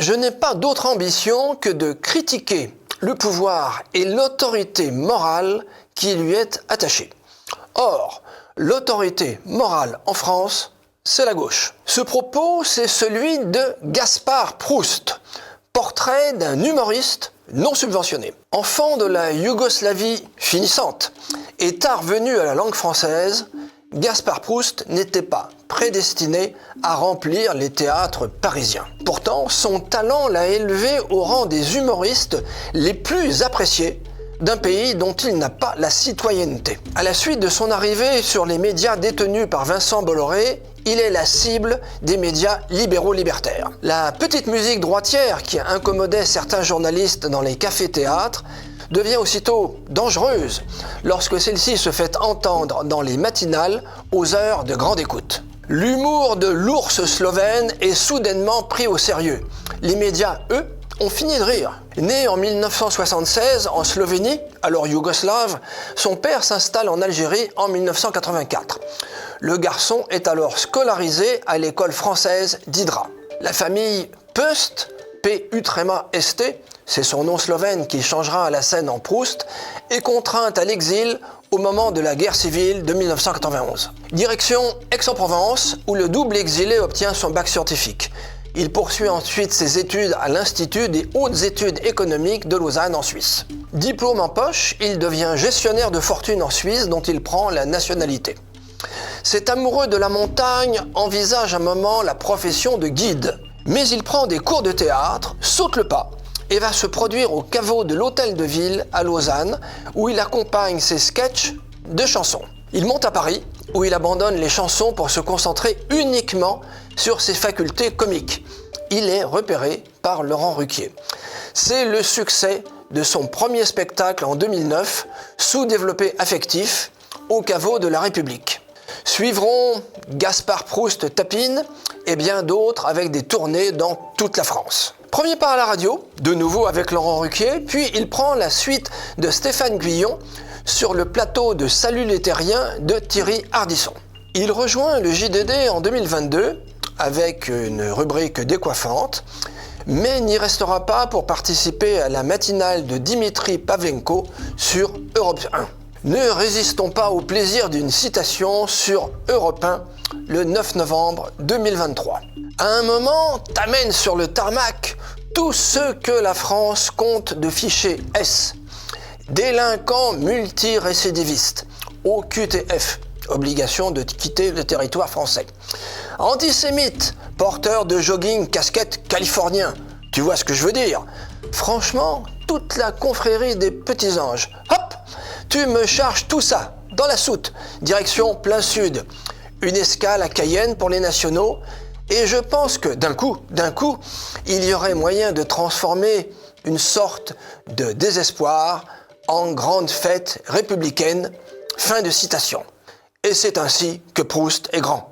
Je n'ai pas d'autre ambition que de critiquer le pouvoir et l'autorité morale qui lui est attachée. Or, l'autorité morale en France, c'est la gauche. Ce propos, c'est celui de Gaspard Proust, portrait d'un humoriste non subventionné. Enfant de la Yougoslavie finissante et tard venu à la langue française, Gaspard Proust n'était pas prédestiné à remplir les théâtres parisiens. Pourtant, son talent l'a élevé au rang des humoristes les plus appréciés d'un pays dont il n'a pas la citoyenneté. À la suite de son arrivée sur les médias détenus par Vincent Bolloré, il est la cible des médias libéraux-libertaires. La petite musique droitière qui incommodait certains journalistes dans les cafés-théâtres devient aussitôt dangereuse lorsque celle-ci se fait entendre dans les matinales aux heures de grande écoute. L'humour de l'ours slovène est soudainement pris au sérieux. Les médias, eux, ont fini de rire. Né en 1976 en Slovénie, alors yougoslave, son père s'installe en Algérie en 1984. Le garçon est alors scolarisé à l'école française d'Hydra. La famille Pust, P-U-S-T, c'est son nom slovène qui changera à la scène en Proust, est contrainte à l'exil au moment de la guerre civile de 1991. Direction Aix-en-Provence, où le double exilé obtient son bac scientifique. Il poursuit ensuite ses études à l'Institut des hautes études économiques de Lausanne en Suisse. Diplôme en poche, il devient gestionnaire de fortune en Suisse dont il prend la nationalité. Cet amoureux de la montagne envisage un moment la profession de guide. Mais il prend des cours de théâtre, saute le pas et va se produire au caveau de l'Hôtel de Ville à Lausanne où il accompagne ses sketchs de chansons. Il monte à Paris où il abandonne les chansons pour se concentrer uniquement sur ses facultés comiques. Il est repéré par Laurent Ruquier. C'est le succès de son premier spectacle en 2009, Sous-développé affectif, au caveau de la République. Suivront Gaspard Proust tapine et bien d'autres avec des tournées dans toute la France. Premier pas à la radio, de nouveau avec Laurent Ruquier, puis il prend la suite de Stéphane Guillon sur le plateau de Salut les Terriens de Thierry Ardisson. Il rejoint le JDD en 2022 avec une rubrique décoiffante, mais n'y restera pas pour participer à la matinale de Dimitri Pavlenko sur Europe 1. Ne résistons pas au plaisir d'une citation sur Europe 1 le 9 novembre 2023. À un moment, t'amènes sur le tarmac tous ceux que la France compte de ficher S. Délinquants multirécidivistes, OQTF, obligation de quitter le territoire français. Antisémites, porteurs de jogging casquette californien. Tu vois ce que je veux dire? Franchement, toute la confrérie des petits anges. Hop! Tu me charges tout ça, dans la soute, direction plein sud. Une escale à Cayenne pour les nationaux, et je pense que d'un coup, il y aurait moyen de transformer une sorte de désespoir en grande fête républicaine. Fin de citation. Et c'est ainsi que Proust est grand.